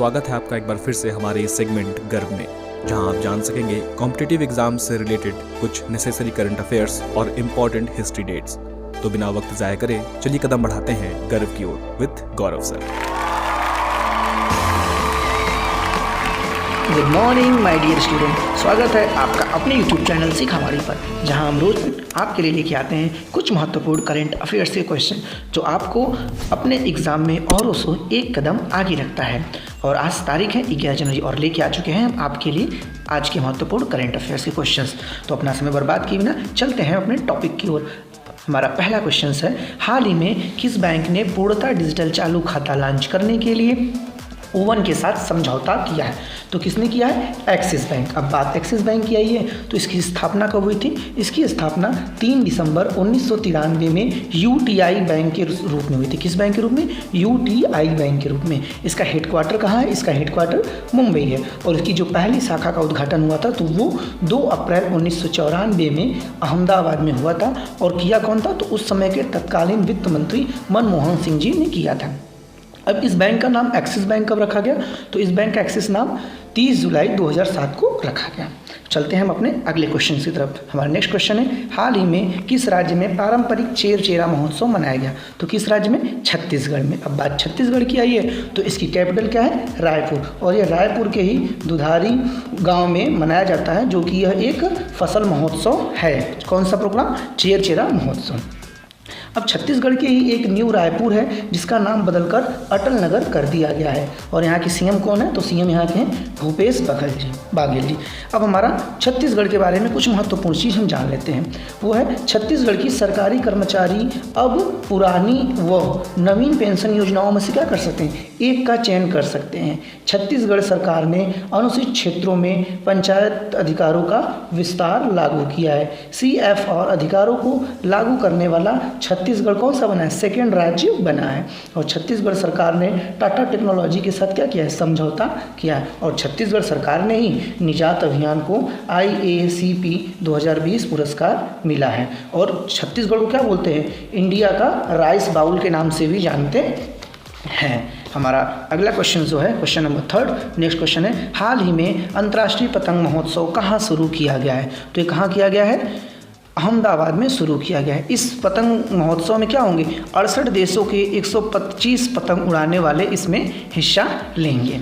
स्वागत है आपका एक बार फिर से हमारे इस सेगमेंट गर्व में, जहां आप जान सकेंगे कॉम्पिटिटिव एग्जाम से रिलेटेड कुछ नेसेसरी करंट अफेयर्स और इम्पोर्टेंट हिस्ट्री डेट्स। तो बिना वक्त जाया करे चलिए कदम बढ़ाते हैं गर्व की ओर विद Gaurav sir. Good morning my dear student, स्वागत है आपका अपने यूट्यूब चैनल सीख हमारी पर, जहां हम रोज आपके लिए लेके आते हैं कुछ महत्वपूर्ण करंट अफेयर्स के क्वेश्चन जो आपको अपने एग्जाम में औरों से एक कदम आगे रखता है। और आज तारीख है 11 जनवरी और लेके आ चुके हैं हम आपके लिए आज के महत्वपूर्ण करंट अफेयर्स के क्वेश्चंस। तो अपना समय बर्बाद किए बिना चलते हैं अपने टॉपिक की ओर। हमारा पहला क्वेश्चन है, हाल ही में किस बैंक ने पूर्णतः डिजिटल चालू खाता लॉन्च करने के लिए ओवन के साथ समझौता किया है? तो किसने किया है? Axis bank. अब बात एक्सिस बैंक की आई है तो इसकी स्थापना कब हुई थी? इसकी स्थापना 3 दिसंबर 1993 में यूटीआई बैंक के रूप में हुई थी। किस बैंक के रूप में? यूटीआई बैंक के रूप में। इसका हेडक्वार्टर कहाँ है? इसका हेडक्वार्टर मुंबई है। और इसकी जो पहली शाखा का उद्घाटन हुआ था तो वो 2 अप्रैल 1994 में अहमदाबाद में हुआ था। और किया कौन था? तो उस समय के तत्कालीन वित्त मंत्री मनमोहन सिंह जी ने किया था। अब इस बैंक का नाम एक्सिस बैंक कब रखा गया? तो इस बैंक का एक्सिस नाम 30 जुलाई 2007 को रखा गया। चलते हैं हम अपने अगले क्वेश्चन की तरफ। हमारा नेक्स्ट क्वेश्चन है, हाल ही में किस राज्य में पारंपरिक चेरचेरा महोत्सव मनाया गया? तो किस राज्य में? छत्तीसगढ़ में। अब बात छत्तीसगढ़ की आई है तो इसकी कैपिटल क्या है? रायपुर। और यह रायपुर के ही दुधारी गांव में मनाया जाता है, जो कि यह एक फसल महोत्सव है। कौन सा प्रोग्राम? चेरचेरा महोत्सव। अब छत्तीसगढ़ के ही एक न्यू रायपुर है जिसका नाम बदलकर अटल नगर कर दिया गया है। और यहाँ के सीएम कौन है? तो सीएम यहाँ के हैं भूपेश बघेल जी। अब हमारा छत्तीसगढ़ के बारे में कुछ महत्वपूर्ण चीज़ हम जान लेते हैं। वो है, छत्तीसगढ़ की सरकारी कर्मचारी अब पुरानी व नवीन पेंशन योजनाओं में से क्या कर सकते हैं? एक का चयन कर सकते हैं। छत्तीसगढ़ सरकार ने अनुसूचित क्षेत्रों में पंचायत अधिकारों का विस्तार लागू किया है। CF और अधिकारों को लागू करने वाला छत्तीसगढ़ कौन सा बना है? सेकेंड राज्य बना है। और छत्तीसगढ़ सरकार ने टाटा टेक्नोलॉजी के साथ क्या किया है? समझौता किया है। और छत्तीसगढ़ सरकार ने ही निजात अभियान को IACP 2020 पुरस्कार मिला है। और छत्तीसगढ़ को क्या बोलते हैं? इंडिया का राइस बाउल के नाम से भी जानते हैं। हमारा अगला क्वेश्चन जो है क्वेश्चन नंबर 3, नेक्स्ट क्वेश्चन है, हाल ही में अंतर्राष्ट्रीय पतंग महोत्सव कहाँ शुरू किया गया है? तो ये कहाँ किया गया है? अहमदाबाद में शुरू किया गया है। इस पतंग महोत्सव में क्या होंगे? 68 देशों के 125 पतंग उड़ाने वाले इसमें हिस्सा लेंगे।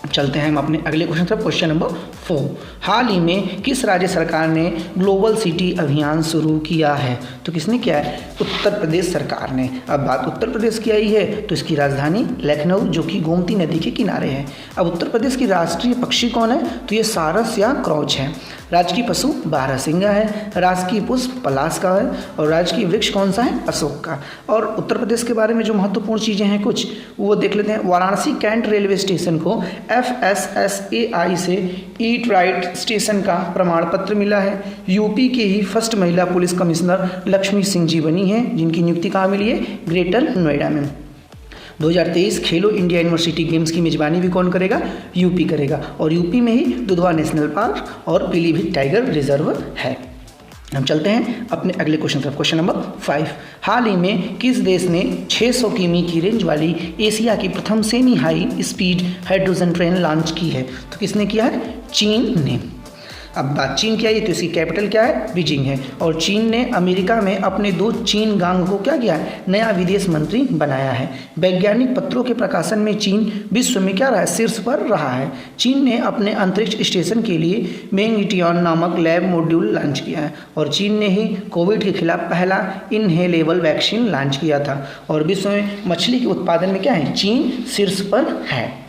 चलते हैं हम अपने अगले क्वेश्चन पर, क्वेश्चन नंबर 4, हाल ही में किस राज्य सरकार ने ग्लोबल सिटी अभियान शुरू किया है? तो किसने किया है? उत्तर प्रदेश सरकार ने। अब बात उत्तर प्रदेश की आई है तो इसकी राजधानी लखनऊ, जो कि गोमती नदी के किनारे है। अब उत्तर प्रदेश की राष्ट्रीय पक्षी कौन है? तो ये सारस या क्रॉच है। राजकीय पशु बारहसिंगा है। राजकीय पुष्प पलाश का है। और राजकीय वृक्ष कौन सा है? अशोक का। और उत्तर प्रदेश के बारे में जो महत्वपूर्ण चीज़ें हैं कुछ वो देख लेते हैं। वाराणसी कैंट रेलवे स्टेशन को FSSAI से ईट राइट स्टेशन का प्रमाण पत्र मिला है। यूपी के ही फर्स्ट महिला पुलिस कमिश्नर लक्ष्मी सिंह जी बनी हैं, जिनकी नियुक्ति कहाँ मिली है? ग्रेटर नोएडा में। 2023 खेलो इंडिया यूनिवर्सिटी गेम्स की मेजबानी भी कौन करेगा? यूपी करेगा। और यूपी में ही दुधवा नेशनल पार्क और पीलीभीत टाइगर रिजर्व है। हम चलते हैं अपने अगले क्वेश्चन तरफ, क्वेश्चन नंबर 5, हाल ही में किस देश ने 600 किमी की रेंज वाली एशिया की प्रथम semi high speed hydrogen train launch की है? तो किसने किया है? चीन ने। अब बात चीन की आई तो इसकी कैपिटल क्या है? बीजिंग है। और चीन ने अमेरिका में अपने 2 चीन गांग को क्या किया है? नया विदेश मंत्री बनाया है। वैज्ञानिक पत्रों के प्रकाशन में चीन विश्व में क्या रहा है? शीर्ष पर रहा है। चीन ने अपने अंतरिक्ष स्टेशन के लिए मेंगटियन नामक लैब मॉड्यूल लॉन्च किया है। और चीन ने ही कोविड के खिलाफ पहला इनहेलेबल वैक्सीन लॉन्च किया था। और विश्व में मछली के उत्पादन में क्या है? चीन शीर्ष पर है।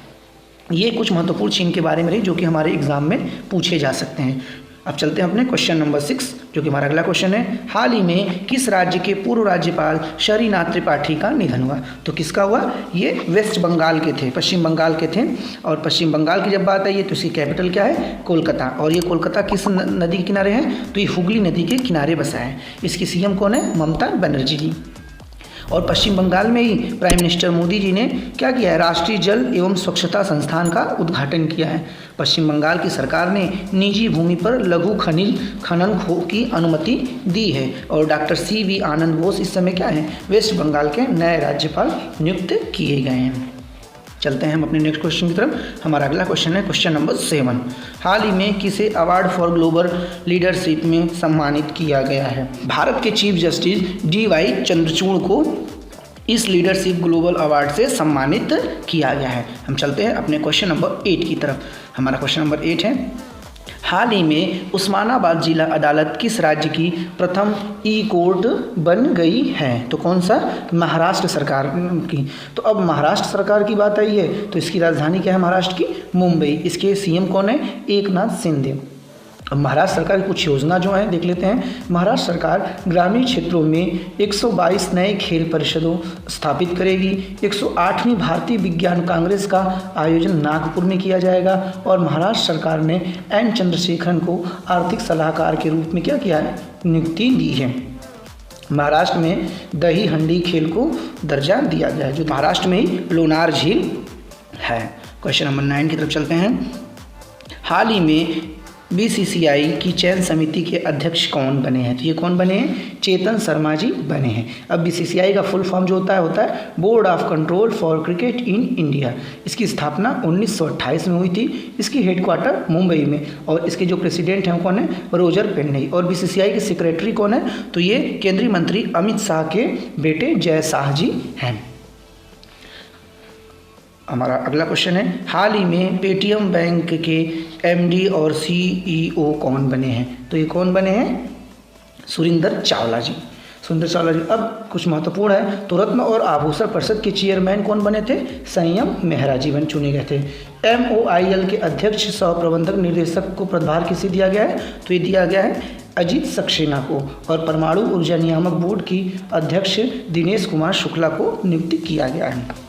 ये कुछ महत्वपूर्ण चीन के बारे में रही जो कि हमारे एग्जाम में पूछे जा सकते हैं। अब चलते हैं अपने क्वेश्चन नंबर 6, जो कि हमारा अगला क्वेश्चन है, हाल ही में किस राज्य के पूर्व राज्यपाल शरीनाथ त्रिपाठी का निधन हुआ? तो किसका हुआ? ये वेस्ट बंगाल के थे, पश्चिम बंगाल के थे। और पश्चिम बंगाल की जब बात आई है तो इसकी कैपिटल क्या है? कोलकाता। और ये कोलकाता किस नदी के किनारे है? तो ये हुगली नदी के किनारे बसा है। इसकी CM कौन है? ममता बनर्जी जी। और पश्चिम बंगाल में ही प्राइम मिनिस्टर मोदी जी ने क्या किया है? राष्ट्रीय जल एवं स्वच्छता संस्थान का उद्घाटन किया है। पश्चिम बंगाल की सरकार ने निजी भूमि पर लघु खनिज खनन की अनुमति दी है। और डॉक्टर CV आनंद बोस इस समय क्या है? वेस्ट बंगाल के नए राज्यपाल नियुक्त किए गए हैं। चलते हैं हम अपने नेक्स्ट क्वेश्चन की तरफ। हमारा अगला क्वेश्चन है क्वेश्चन नंबर 7। हाल ही में किसे अवार्ड फॉर ग्लोबल लीडरशिप में सम्मानित किया गया है? भारत के चीफ जस्टिस DY चंद्रचूड़ को इस लीडरशिप ग्लोबल अवार्ड से सम्मानित किया गया है। हम चलते हैं अपने क्वेश्चन नंबर 8 की तरफ। हमारा क्वेश्चन नंबर 8 है, हाल ही में उस्मानाबाद जिला अदालत किस राज्य की प्रथम कोर्ट बन गई है? तो कौन सा? महाराष्ट्र सरकार की। तो अब महाराष्ट्र सरकार की बात आई है तो इसकी राजधानी क्या है महाराष्ट्र की? मुंबई। इसके CM कौन है? एकनाथ शिंदे। अब महाराष्ट्र सरकार की कुछ योजना जो है देख लेते हैं। महाराष्ट्र सरकार ग्रामीण क्षेत्रों में 122 नए खेल परिषदों स्थापित करेगी। 108वीं भारतीय विज्ञान कांग्रेस का आयोजन नागपुर में किया जाएगा और महाराष्ट्र सरकार ने N चंद्रशेखरन को आर्थिक सलाहकार के रूप में क्या किया है? नियुक्ति दी है। महाराष्ट्र में दही हंडी खेल को दर्जा दिया गया है जो महाराष्ट्र में ही लोनार झील है। क्वेश्चन नंबर 9 की तरफ चलते हैं। हाल ही में BCCI की चयन समिति के अध्यक्ष कौन बने हैं? तो ये कौन बने हैं? चेतन शर्मा जी बने हैं। अब BCCI का फुल फॉर्म जो होता है board of control for cricket in India. इसकी स्थापना 1928 में हुई थी। इसकी हेडक्वार्टर मुंबई में और इसके जो प्रेसिडेंट हैं कौन है? रोजर पेन्नेई। और BCCI के सेक्रेटरी कौन है? तो ये केंद्रीय मंत्री अमित शाह के बेटे जय शाह जी हैं। हमारा अगला क्वेश्चन है, हाल ही में पेटीएम बैंक के MD और CEO कौन बने हैं? तो ये कौन बने हैं? सुरिंदर चावला जी। सुरिंदर चावला जी। अब कुछ महत्वपूर्ण है तो रत्न और आभूषण परिषद के चेयरमैन कौन बने थे? संयम मेहरा जी चुने गए थे। MOIL के अध्यक्ष सह प्रबंधक निर्देशक को प्रभार किसे दिया गया है? तो ये दिया गया है अजीत सक्सेना को। और परमाणु ऊर्जा नियामक बोर्ड की अध्यक्ष दिनेश कुमार शुक्ला को नियुक्त किया गया है।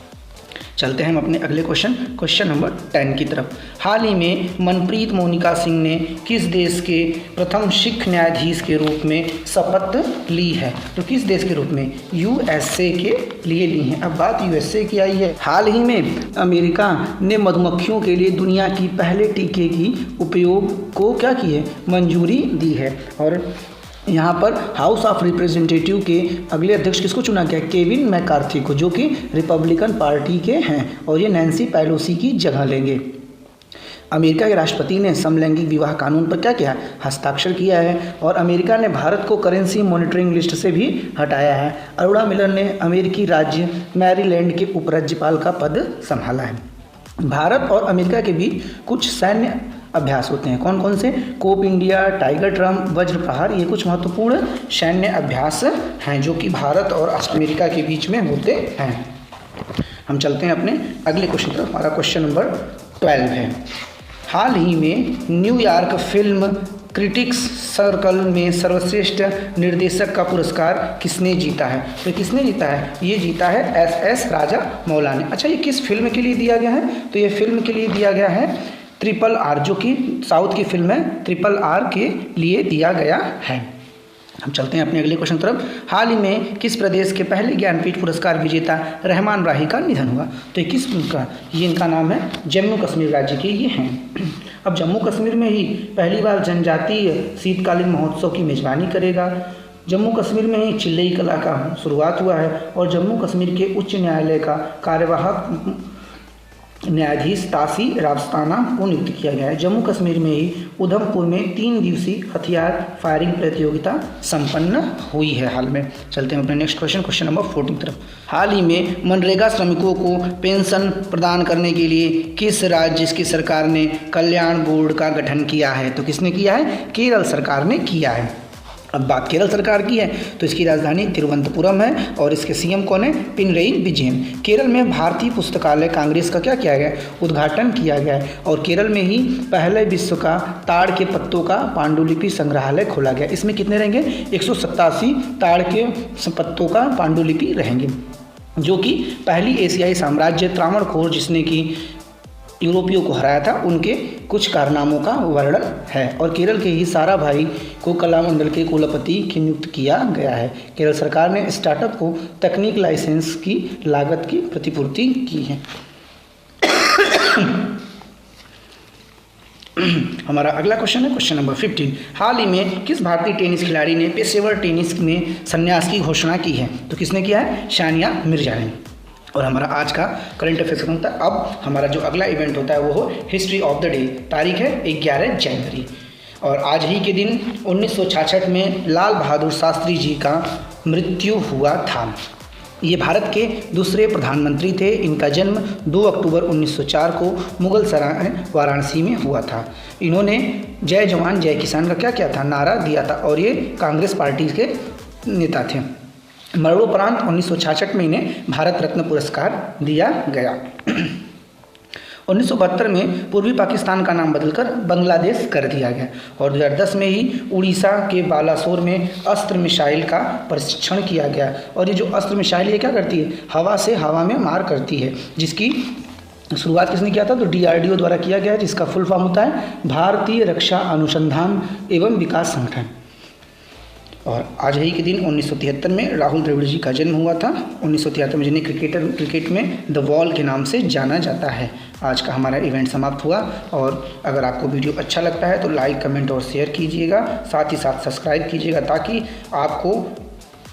चलते हैं हम अपने अगले क्वेश्चन नंबर 10 की तरफ। हाल ही में मनप्रीत मोनिका सिंह ने किस देश के प्रथम सिख न्यायाधीश के रूप में शपथ ली है? तो किस देश के रूप में? USA के लिए ली है। अब बात USA की आई है। हाल ही में अमेरिका ने मधुमक्खियों के लिए दुनिया की पहले टीके की उपयोग को क्या की है? मंजूरी दी है। और यहाँ पर हाउस ऑफ रिप्रेजेंटेटिव के अगले अध्यक्ष किसको चुना गया? केविन मैकार्थी को, जो कि रिपब्लिकन पार्टी के हैं और ये नैन्सी पेलोसी की जगह लेंगे। अमेरिका के राष्ट्रपति ने समलैंगिक विवाह कानून पर क्या किया? हस्ताक्षर किया है। और अमेरिका ने भारत को करेंसी मॉनिटरिंग लिस्ट से भी हटाया है। अरोड़ा मिलर ने अमेरिकी राज्य मैरीलैंड के उपराज्यपाल का पद संभाला है। भारत और अमेरिका के बीच कुछ सैन्य अभ्यास होते हैं। कौन कौन से? कोप इंडिया, टाइगर ट्रम, वज्र प्रहार। ये कुछ महत्वपूर्ण सैन्य अभ्यास हैं जो कि भारत और अमेरिका के बीच में होते हैं। हम चलते हैं अपने अगले क्वेश्चन तरफ। हमारा क्वेश्चन नंबर 12 है, हाल ही में न्यूयॉर्क फिल्म क्रिटिक्स सर्कल में सर्वश्रेष्ठ निर्देशक का पुरस्कार किसने जीता है? तो किसने जीता है? ये जीता है SS राजा मौला ने। अच्छा, ये किस फिल्म के लिए दिया गया है? तो ये फिल्म के लिए दिया गया है RRR, जो कि साउथ की फिल्म है। RRR के लिए दिया गया है। हम चलते हैं अपने अगले क्वेश्चन तरफ। हाल ही में किस प्रदेश के पहले ज्ञानपीठ पुरस्कार विजेता रहमान राही का निधन हुआ? तो किस का? ये इनका नाम है जम्मू कश्मीर राज्य के ये हैं। अब जम्मू कश्मीर में ही पहली बार जनजातीय शीतकालीन महोत्सव की मेजबानी करेगा। जम्मू कश्मीर में ही चिल्लई कला का शुरुआत हुआ है और जम्मू कश्मीर के उच्च न्यायालय का कार्यवाहक न्यायाधीश तासी रावस्ताना को नियुक्त किया गया है। जम्मू कश्मीर में ही उधमपुर में 3 दिवसीय हथियार फायरिंग प्रतियोगिता संपन्न हुई है हाल में। चलते हैं अपने नेक्स्ट क्वेश्चन नंबर 14 की तरफ। हाल ही में मनरेगा श्रमिकों को पेंशन प्रदान करने के लिए किस राज्य की सरकार ने कल्याण बोर्ड का गठन किया है? तो किसने किया है? केरल सरकार ने किया है। अब बात केरल सरकार की है तो इसकी राजधानी तिरुवनंतपुरम है और इसके CM कौन है? पिनरई विजयन। केरल में भारतीय पुस्तकालय कांग्रेस का क्या किया गया? उद्घाटन किया गया है और केरल में ही पहले विश्व का ताड़ के पत्तों का पांडुलिपि संग्रहालय खोला गया। इसमें कितने रहेंगे? 187 ताड़ के पत्तों का पांडुलिपि रहेंगे, जो कि पहली एशियाई साम्राज्य त्रावणकोर जिसने कि यूरोपियों को हराया था उनके कुछ कारनामों का वर्णन है। और केरल के ही साराभाई को कला मंडल के कुलपति की नियुक्त किया गया है। केरल सरकार ने स्टार्टअप को तकनीक लाइसेंस की लागत की प्रतिपूर्ति की है। हमारा अगला क्वेश्चन है क्वेश्चन नंबर 15। हाल ही में किस भारतीय टेनिस खिलाड़ी ने पेशेवर टेनिस में संन्यास की घोषणा की है? तो किसने किया है? सानिया मिर्जा ने। और हमारा आज का करंट अफेयर्स खत्म होता है। अब हमारा जो अगला इवेंट होता है वो हो हिस्ट्री ऑफ द डे। तारीख है 11 जनवरी और आज ही के दिन 1966 में लाल बहादुर शास्त्री जी का मृत्यु हुआ था। ये भारत के दूसरे प्रधानमंत्री थे। इनका जन्म 2 अक्टूबर 1904 को मुगल सराय वाराणसी में हुआ था। इन्होंने जय जवान जय किसान का क्या किया था, नारा दिया था और ये कांग्रेस पार्टी के नेता थे। मरणोपरांत 1966 में इन्हें भारत रत्न पुरस्कार दिया गया। 1972 में पूर्वी पाकिस्तान का नाम बदलकर बांग्लादेश कर दिया गया और 2010 में ही उड़ीसा के बालासोर में अस्त्र मिसाइल का परीक्षण किया गया। और ये जो अस्त्र मिसाइल ये क्या करती है, हवा से हवा में मार करती है, जिसकी शुरुआत किसने किया था, तो DRDO द्वारा किया गया है, जिसका फुल फॉर्म होता है भारतीय रक्षा अनुसंधान एवं विकास संगठन। और आज ही के दिन 1973 में राहुल द्रविड़ जी का जन्म हुआ था। 1973 में जिन्हें क्रिकेट में द वॉल के नाम से जाना जाता है। आज का हमारा इवेंट समाप्त हुआ और अगर आपको वीडियो अच्छा लगता है तो लाइक, कमेंट और शेयर कीजिएगा, साथ ही साथ सब्सक्राइब कीजिएगा ताकि आपको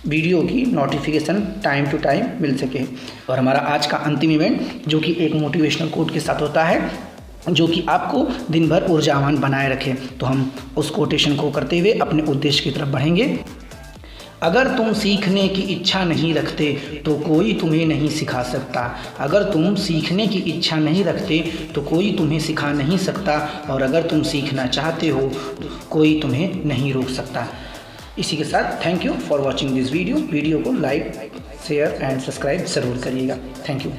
वीडियो की नोटिफिकेशन टाइम टू टाइम मिल सके। और हमारा आज का अंतिम इवेंट जो कि एक मोटिवेशनल कोट के साथ होता है जो कि आपको दिन भर ऊर्जावान बनाए रखे, तो हम उस कोटेशन को करते हुए अपने उद्देश्य की तरफ बढ़ेंगे। अगर तुम सीखने की इच्छा नहीं रखते तो कोई तुम्हें नहीं सिखा सकता। अगर तुम सीखने की इच्छा नहीं रखते तो कोई तुम्हें सिखा नहीं सकता और अगर तुम सीखना चाहते हो तो कोई तुम्हें नहीं रोक सकता। इसी के साथ thank you for watching this video. Video को लाइक, शेयर एंड सब्सक्राइब ज़रूर करिएगा। Thank you.